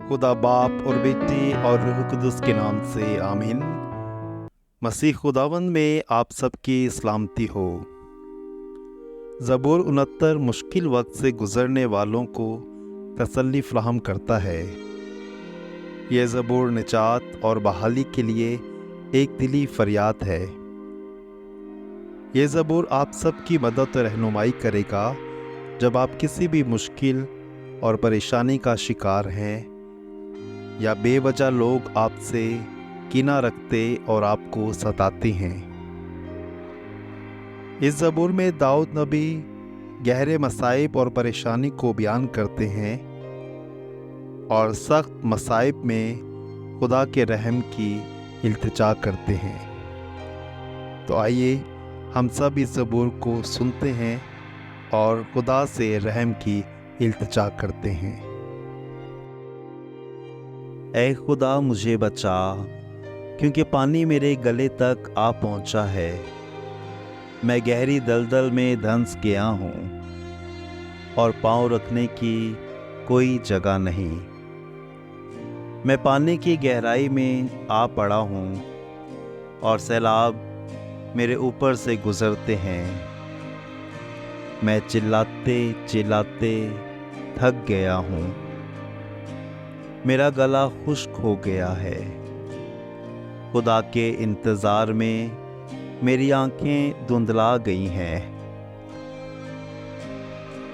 खुदा बाप और बेटे और रूह कुदस के नाम से आमीन। मसीह खुदावंद में आप सबकी सलामती हो। ज़बूर 69 मुश्किल वक्त से गुज़रने वालों को तसल्ली फराहम करता है। ये ज़बूर निजात और बहाली के लिए एक दिली फरियाद है। ये ज़बूर आप सबकी मदद और रहनुमाई करेगा जब आप किसी भी मुश्किल और परेशानी का शिकार हैं या बेवजह लोग आपसे कीना रखते और आपको सताते हैं। इस ज़बूर में दाऊद नबी गहरे मसाइब और परेशानी को बयान करते हैं और सख्त मसाइब में खुदा के रहम की इल्तिजा करते हैं। तो आइए हम सब इस ज़बूर को सुनते हैं और खुदा से रहम की इल्तिजा करते हैं। ऐ खुदा मुझे बचा, क्योंकि पानी मेरे गले तक आ पहुंचा है। मैं गहरी दलदल में धंस गया हूँ और पाँव रखने की कोई जगह नहीं। मैं पानी की गहराई में आ पड़ा हूँ और सैलाब मेरे ऊपर से गुजरते हैं। मैं चिल्लाते चिल्लाते थक गया हूँ, मेरा गला खुश्क हो गया है। खुदा के इंतज़ार में मेरी आंखें धुंधला गई हैं।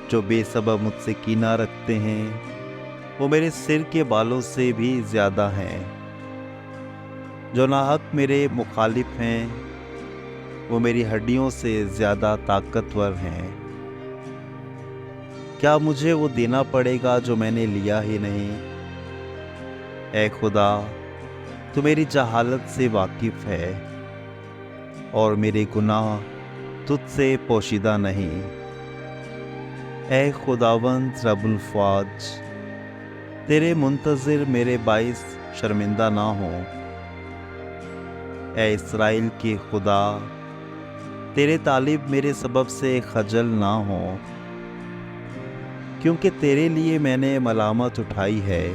जो बेसबब मुझसे कीना रखते हैं वो मेरे सिर के बालों से भी ज़्यादा हैं। जो नाहक मेरे मुखालिफ हैं वो मेरी हड्डियों से ज़्यादा ताकतवर हैं। क्या मुझे वो देना पड़ेगा जो मैंने लिया ही नहीं? ऐ खुदा, तू मेरी जहालत से वाकिफ़ है और मेरे गुनाह तुझसे पोशीदा नहीं। ऐ खुदावंद रब्बुल फ़ौज, तेरे मुंतज़िर मेरे बाइस शर्मिंदा ना हो। ऐ इस्राएल के खुदा, तेरे तालिब मेरे सबब से खजल ना हो, क्योंकि तेरे लिए मैंने मलामत उठाई है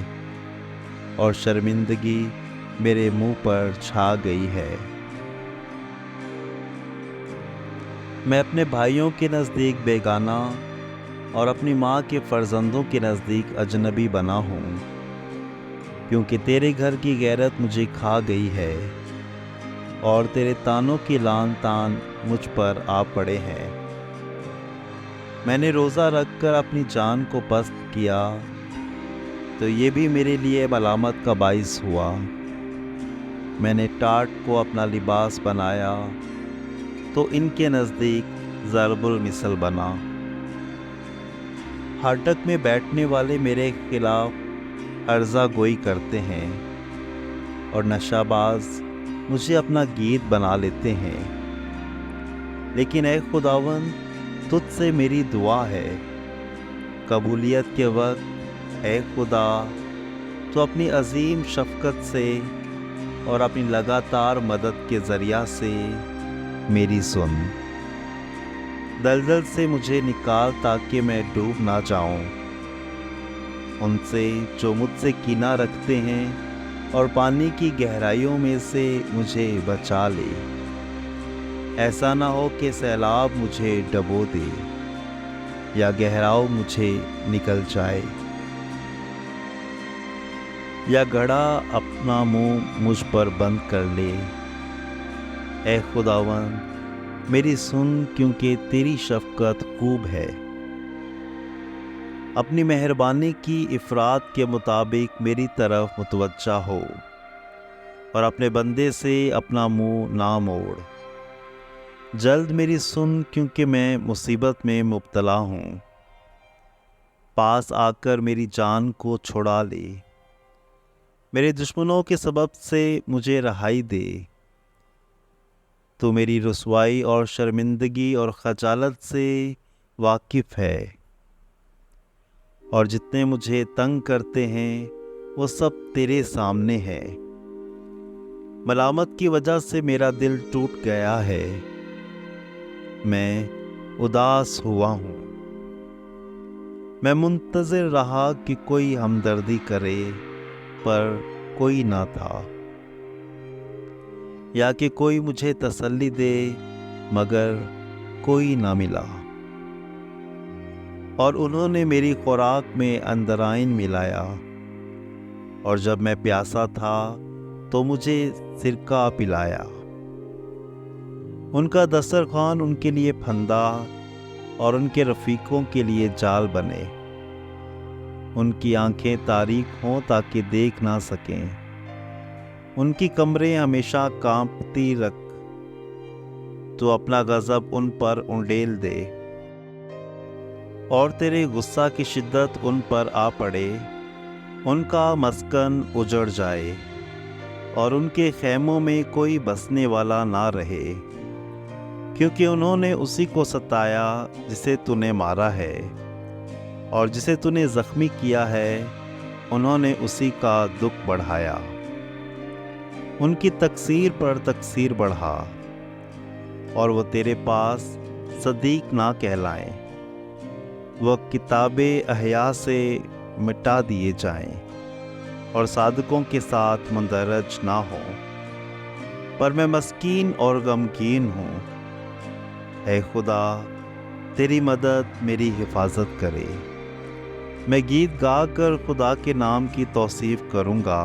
और शर्मिंदगी मेरे मुंह पर छा गई है। मैं अपने भाइयों के नज़दीक बेगाना और अपनी माँ के फर्जंदों के नज़दीक अजनबी बना हूँ, क्योंकि तेरे घर की गैरत मुझे खा गई है और तेरे तानों की लान तान मुझ पर आ पड़े हैं। मैंने रोज़ा रख कर अपनी जान को पस्त किया तो ये भी मेरे लिए मलामत का बाइस हुआ। मैंने टाट को अपना लिबास बनाया तो इनके नज़दीक ज़रबुल मिसल बना। फाटक में बैठने वाले मेरे खिलाफ अर्ज़ा गोई करते हैं और नशाबाज मुझे अपना गीत बना लेते हैं। लेकिन ऐ खुदावंद, तुझसे मेरी दुआ है, कबूलियत के वक्त ऐ खुदा, तो अपनी अजीम शफ़क़त से और अपनी लगातार मदद के ज़रिया से मेरी सुन। दलदल से मुझे निकाल ताकि मैं डूब ना जाऊं। उनसे जो मुझसे कीना रखते हैं और पानी की गहराइयों में से मुझे बचा ले। ऐसा ना हो कि सैलाब मुझे डबो दे या गहराव मुझे निकल जाए या घड़ा अपना मुंह मुझ पर बंद कर ले। ऐ खुदावंद, मेरी सुन, क्योंकि तेरी शफ़क़त खूब है। अपनी मेहरबानी की इफ़रात के मुताबिक मेरी तरफ मुतवज्जा हो और अपने बंदे से अपना मुंह ना मोड़। जल्द मेरी सुन, क्योंकि मैं मुसीबत में मुब्तला हूँ। पास आकर मेरी जान को छुड़ा ले। मेरे दुश्मनों के सबब से मुझे रहाई दे। तो मेरी रुसवाई और शर्मिंदगी और खजालत से वाकिफ़ है और जितने मुझे तंग करते हैं वो सब तेरे सामने है। मलामत की वजह से मेरा दिल टूट गया है, मैं उदास हुआ हूँ। मैं मुंतज़िर रहा कि कोई हमदर्दी करे, پر کوئی نہ تھا، یا کہ کوئی مجھے تسلی دے، مگر کوئی نہ ملا۔ اور انہوں نے میری خوراک میں اندرائن ملایا، اور جب میں پیاسا تھا تو مجھے سرکہ پلایا۔ ان کا دسترخوان ان کے لیے پھندا، اور ان کے رفیقوں کے لیے جال بنے۔ ان کی آنکھیں تاریک ہوں تاکہ دیکھ نہ سکیں، ان کی کمریں ہمیشہ کانپتی رکھ۔ تو اپنا غضب ان پر انڈیل دے، اور تیرے غصہ کی شدت ان پر آ پڑے۔ ان کا مسکن اجڑ جائے، اور ان کے خیموں میں کوئی بسنے والا نہ رہے، کیونکہ انہوں نے اسی کو ستایا جسے تو نے مارا ہے، اور جسے تو نے زخمی کیا ہے انہوں نے اسی کا دکھ بڑھایا۔ ان کی تقصیر پر تقصیر بڑھا، اور وہ تیرے پاس صدیق نہ کہلائیں۔ وہ کتاب احیاء سے مٹا دیے جائیں، اور صادقوں کے ساتھ مندرج نہ ہوں۔ پر میں مسکین اور غمگین ہوں، اے خدا تیری مدد میری حفاظت کرے۔ میں گیت گا کر خدا کے نام کی توصیف کروں گا،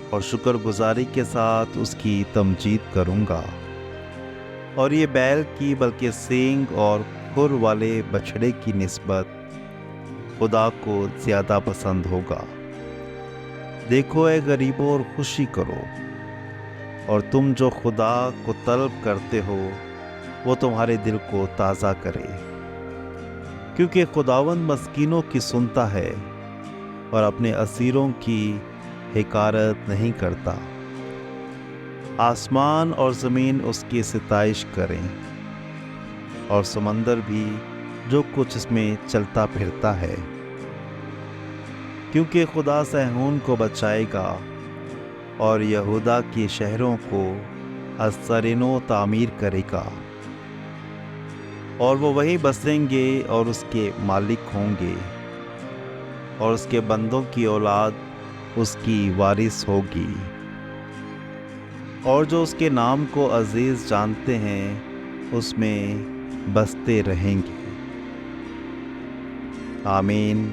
اور شکر گزاری کے ساتھ اس کی تمجید کروں گا۔ اور یہ بیل کی بلکہ سینگ اور کھر والے بچھڑے کی نسبت خدا کو زیادہ پسند ہوگا۔ دیکھو اے غریبوں، اور خوشی کرو، اور تم جو خدا کو طلب کرتے ہو وہ تمہارے دل کو تازہ کرے، کیونکہ خداوند مسکینوں کی سنتا ہے، اور اپنے اسیروں کی حقارت نہیں کرتا۔ آسمان اور زمین اس کی ستائش کریں، اور سمندر بھی جو کچھ اس میں چلتا پھرتا ہے، کیونکہ خدا صہیون کو بچائے گا، اور یہودا کے شہروں کو از سر نو تعمیر کرے گا۔ اور وہ وہیں بسیں گے اور اس کے مالک ہوں گے، اور اس کے بندوں کی اولاد اس کی وارث ہوگی، اور جو اس کے نام کو عزیز جانتے ہیں اس میں بستے رہیں گے۔ آمین۔